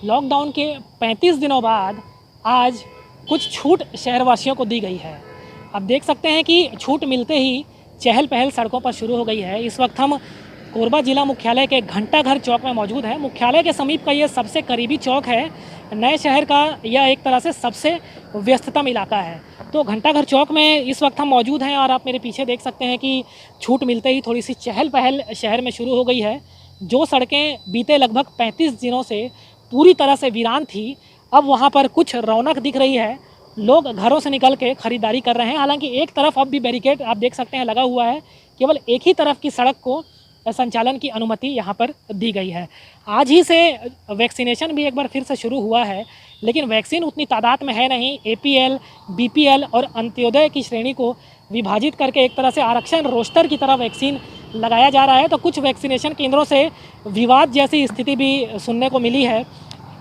Lockdown के 35 दिनों बाद आज कुछ छूट शहरवासियों को दी गई है। आप देख सकते हैं कि छूट मिलते ही चहल पहल सड़कों पर शुरू हो गई है। इस वक्त हम कोरबा जिला मुख्यालय के घंटाघर चौक में मौजूद हैं। मुख्यालय के समीप का ये सबसे करीबी चौक है। नए शहर का यह एक तरह से सबसे व्यस्ततम इलाका है। तो घंटाघर चौक में इस वक्त हम मौजूद हैं और आप मेरे पीछे देख सकते हैं कि छूट मिलते ही थोड़ी सी चहल पहल शहर में शुरू हो गई है। जो सड़कें बीते लगभग 35 दिनों से पूरी तरह से वीरान थी, अब वहाँ पर कुछ रौनक दिख रही है। लोग घरों से निकल के खरीदारी कर रहे हैं। हालांकि एक तरफ अब भी बैरिकेड आप देख सकते हैं लगा हुआ है। केवल एक ही तरफ की सड़क को संचालन की अनुमति यहाँ पर दी गई है। आज ही से वैक्सीनेशन भी एक बार फिर से शुरू हुआ है, लेकिन वैक्सीन उतनी तादाद में है नहीं। APL, BPL और अंत्योदय की श्रेणी को विभाजित करके एक तरह से आरक्षण रोस्टर की तरह वैक्सीन लगाया जा रहा है। तो कुछ वैक्सीनेशन केंद्रों से विवाद जैसी स्थिति भी सुनने को मिली है।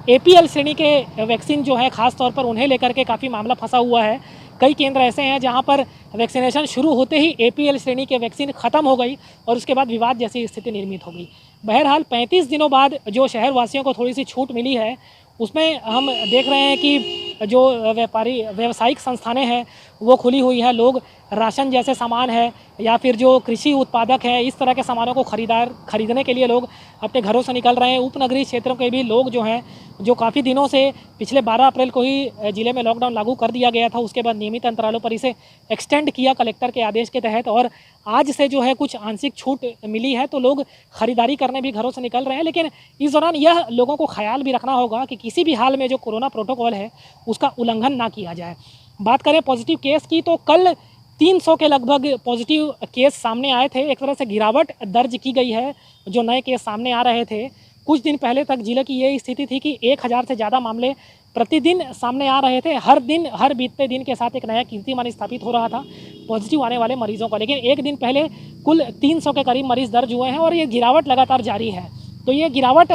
APL श्रेणी के वैक्सीन जो है ख़ास तौर पर उन्हें लेकर के काफ़ी मामला फंसा हुआ है। कई केंद्र ऐसे हैं जहां पर वैक्सीनेशन शुरू होते ही APL श्रेणी के वैक्सीन ख़त्म हो गई और उसके बाद विवाद जैसी स्थिति निर्मित हो गई। बहरहाल 35 दिनों बाद जो शहरवासियों को थोड़ी सी छूट मिली है, उसमें हम देख रहे हैं कि जो व्यावसायिक संस्थानें हैं वो खुली हुई हैं। लोग राशन जैसे सामान है या फिर जो कृषि उत्पादक है, इस तरह के सामानों को खरीदने के लिए लोग अपने घरों से निकल रहे हैं। उपनगरीय क्षेत्रों के भी लोग जो हैं, जो काफ़ी दिनों से पिछले 12 अप्रैल को ही ज़िले में लॉकडाउन लागू कर दिया गया था, उसके बाद नियमित अंतरालों पर इसे एक्सटेंड किया कलेक्टर के आदेश के तहत, और आज से जो है कुछ आंशिक छूट मिली है। तो लोग खरीदारी करने भी घरों से निकल रहे हैं। लेकिन इस दौरान यह लोगों को ख्याल भी रखना होगा कि किसी भी हाल में जो कोरोना प्रोटोकॉल है उसका उल्लंघन ना किया जाए। बात करें पॉजिटिव केस की, तो कल 300 के लगभग पॉजिटिव केस सामने आए थे। एक तरह से गिरावट दर्ज की गई है जो नए केस सामने आ रहे थे। कुछ दिन पहले तक जिले की ये स्थिति थी कि 1000 से ज़्यादा मामले प्रतिदिन सामने आ रहे थे। हर दिन, हर बीतते दिन के साथ एक नया कीर्तिमान स्थापित हो रहा था पॉजिटिव आने वाले मरीजों का। लेकिन एक दिन पहले कुल 300 के करीब मरीज़ दर्ज हुए हैं और ये गिरावट लगातार जारी है। तो ये गिरावट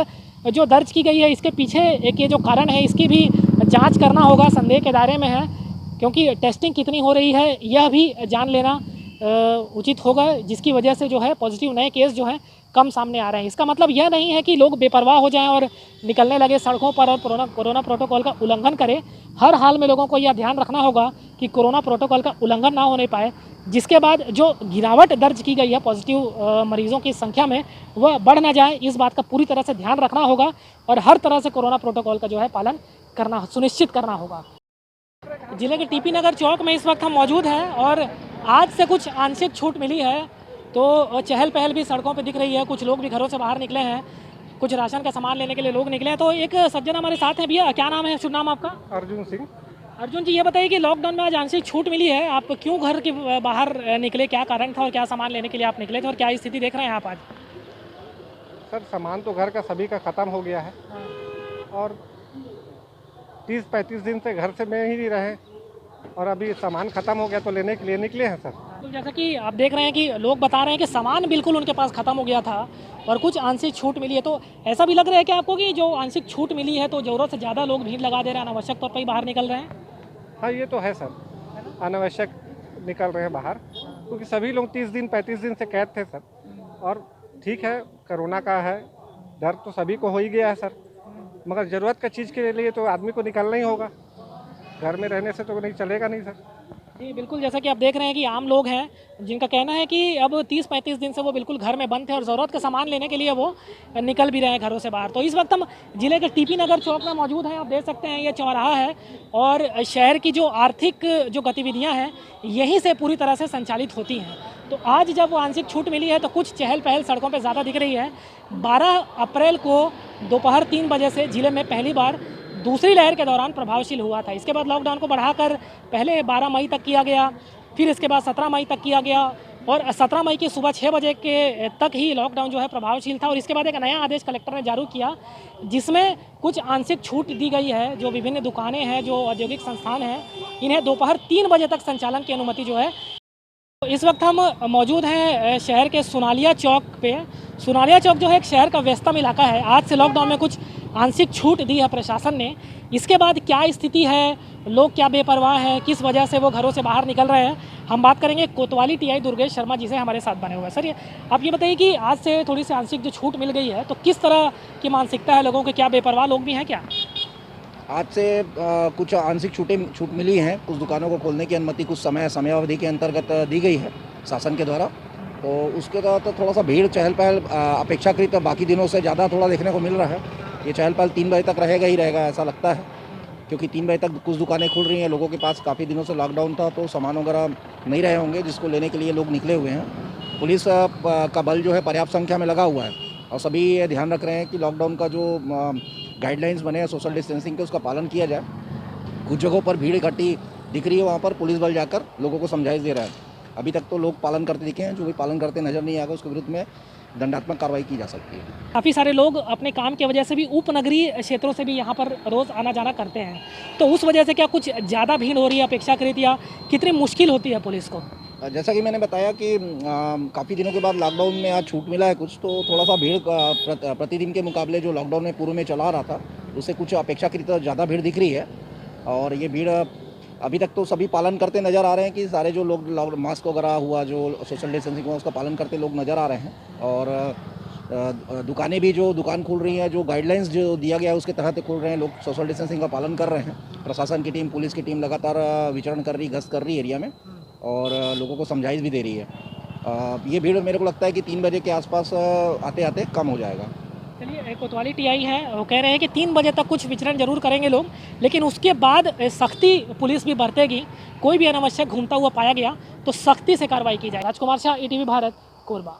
जो दर्ज की गई है, इसके पीछे एक ये जो कारण है, इसकी भी जाँच करना होगा, संदेह के दायरे में है, क्योंकि टेस्टिंग कितनी हो रही है यह भी जान लेना उचित होगा, जिसकी वजह से जो है पॉजिटिव नए केस जो हैं कम सामने आ रहे हैं। इसका मतलब यह नहीं है कि लोग बेपरवाह हो जाएं और निकलने लगे सड़कों पर और कोरोना प्रोटोकॉल का उल्लंघन करें। हर हाल में लोगों को यह ध्यान रखना होगा कि कोरोना प्रोटोकॉल का उल्लंघन ना होने पाए, जिसके बाद जो गिरावट दर्ज की गई है पॉजिटिव मरीजों की संख्या में, वह बढ़ ना जाए। इस बात का पूरी तरह से ध्यान रखना होगा और हर तरह से कोरोना प्रोटोकॉल का जो है पालन करना सुनिश्चित करना होगा। जिले के TP नगर चौक में इस वक्त हम मौजूद हैं और आज से कुछ आंशिक छूट मिली है। तो चहल पहल भी सड़कों पे दिख रही है। कुछ लोग भी घरों से बाहर निकले हैं, कुछ राशन का सामान लेने के लिए लोग निकले हैं। तो एक सज्जन हमारे साथ हैं। भैया, क्या नाम है, शुभ नाम आपका? अर्जुन सिंह। अर्जुन जी, ये बताइए कि लॉकडाउन में आज आंशिक छूट मिली है, आप क्यों घर के बाहर निकले, क्या कारण था और क्या सामान लेने के लिए आप निकले थे और क्या स्थिति देख रहे हैं आप आज? सर, सामान तो घर का सभी का ख़त्म हो गया है और 30-35 दिन से घर से में ही नहीं रहे और अभी सामान ख़त्म हो गया तो लेने के लिए निकले हैं सर। तो जैसा कि आप देख रहे हैं कि लोग बता रहे हैं कि सामान बिल्कुल उनके पास ख़त्म हो गया था और कुछ आंशिक छूट मिली है। तो ऐसा भी लग रहा है कि आपको कि जो आंशिक छूट मिली है तो ज़रूरत से ज़्यादा लोग भीड़ लगा दे रहे हैं, अनावश्यक तौर पर ही बाहर निकल रहे हैं? हाँ, ये तो है सर, अनावश्यक निकल रहे हैं बाहर, क्योंकि सभी लोग 30 दिन 35 दिन से कैद थे सर। और ठीक है, कोरोना का है, डर तो सभी को हो ही गया है सर, मगर ज़रूरत का चीज़ के लिए तो आदमी को निकलना ही होगा। घर में रहने से तो नहीं चलेगा नहीं सर। जी बिल्कुल, जैसा कि आप देख रहे हैं कि आम लोग हैं जिनका कहना है कि अब 30-35 दिन से वो बिल्कुल घर में बंद थे और ज़रूरत का सामान लेने के लिए वो निकल भी रहे हैं घरों से बाहर। तो इस वक्त हम जिले के TP नगर चौक में मौजूद हैं। आप देख सकते हैं ये चौराहा है और शहर की जो आर्थिक जो गतिविधियाँ हैं यहीं से पूरी तरह से संचालित होती हैं। तो आज जब आंशिक छूट मिली है तो कुछ चहल पहल सड़कों पर ज़्यादा दिख रही है। 12 अप्रैल को दोपहर 3 बजे से जिले में पहली बार दूसरी लहर के दौरान प्रभावशील हुआ था। इसके बाद लॉकडाउन को बढ़ाकर पहले 12 मई तक किया गया, फिर इसके बाद 17 मई तक किया गया और 17 मई की सुबह 6 बजे के तक ही लॉकडाउन जो है प्रभावशील था। और इसके बाद एक नया आदेश कलेक्टर ने जारी किया जिसमें कुछ आंशिक छूट दी गई है। जो विभिन्न दुकानें हैं, जो औद्योगिक संस्थान हैं, इन्हें दोपहर 3 बजे तक संचालन की अनुमति जो है। तो इस वक्त हम मौजूद हैं शहर के सुनालिया चौक पे। सुनालिया चौक जो है एक शहर का व्यस्तम इलाका है। आज से लॉकडाउन में कुछ आंशिक छूट दी है प्रशासन ने, इसके बाद क्या स्थिति है, लोग क्या बेपरवाह हैं, किस वजह से वो घरों से बाहर निकल रहे हैं, हम बात करेंगे कोतवाली टीआई दुर्गेश शर्मा जी से, हमारे साथ बने हुए हैं। सर, ये आप ये बताइए कि आज से थोड़ी सी आंशिक जो छूट मिल गई है तो किस तरह की मानसिकता है लोगों की, क्या बेपरवाह लोग भी हैं क्या? आज से कुछ आंशिक छूट मिली हैं। कुछ दुकानों को खोलने की अनुमति कुछ समयावधि के अंतर्गत दी गई है शासन के द्वारा। तो उसके तहत तो थोड़ा सा भीड़ चहल पहल अपेक्षाकृत बाकी दिनों से ज़्यादा थोड़ा देखने को मिल रहा है। ये चहल पहल 3 बजे तक रहेगा ही रहेगा ऐसा लगता है, क्योंकि 3 बजे तक कुछ दुकानें खुल रही हैं। लोगों के पास काफ़ी दिनों से लॉकडाउन था तो सामान वगैरह नहीं रहे होंगे, जिसको लेने के लिए लोग निकले हुए हैं। पुलिस का बल जो है पर्याप्त संख्या में लगा हुआ है और सभी ये ध्यान रख रहे हैं कि लॉकडाउन का जो गाइडलाइंस बने हैं सोशल डिस्टेंसिंग के, उसका पालन किया जाए। कुछ जगहों पर भीड़ इकट्ठी दिख रही है, वहाँ पर पुलिस बल जाकर लोगों को समझाइश दे रहा है। अभी तक तो लोग पालन करते दिखे हैं, जो भी पालन करते नज़र नहीं आएगा उसके विरुद्ध में दंडात्मक कार्रवाई की जा सकती है। काफ़ी सारे लोग अपने काम की वजह से भी उपनगरीय क्षेत्रों से भी यहाँ पर रोज़ आना जाना करते हैं, तो उस वजह से क्या कुछ ज़्यादा भीड़ हो रही है अपेक्षाकृत, या कितनी मुश्किल होती है पुलिस को? जैसा कि मैंने बताया कि काफ़ी दिनों के बाद लॉकडाउन में आज छूट मिला है कुछ, तो थोड़ा सा भीड़ प्रतिदिन के मुकाबले जो लॉकडाउन में पूर्व में चला रहा था उससे कुछ अपेक्षाकृत ज़्यादा भीड़ दिख रही है। और ये भीड़ अभी तक तो सभी पालन करते नज़र आ रहे हैं कि सारे जो लोग मास्क वगैरह हुआ, जो सोशल डिस्टेंसिंग हुआ, उसका पालन करते लोग नज़र आ रहे हैं। और दुकानें भी जो दुकान खुल रही हैं, जो गाइडलाइंस जो दिया गया है उसके तहत खुल रहे हैं, लोग सोशल डिस्टेंसिंग का पालन कर रहे हैं। प्रशासन की टीम, पुलिस की टीम लगातार विचरण कर रही, गश्त कर रही एरिया में और लोगों को समझाइश भी दे रही है। ये भीड़ मेरे को लगता है कि 3 बजे के आसपास आते आते कम हो जाएगा। चलिए, कोतवाली टीआई है, वो कह रहे हैं कि 3 बजे तक कुछ विचरण जरूर करेंगे लोग, लेकिन उसके बाद सख्ती पुलिस भी बरतेगी। कोई भी अनावश्यक घूमता हुआ पाया गया तो सख्ती से कार्रवाई की जाए। राजकुमार शाह, ईटीवी भारत, कोरबा।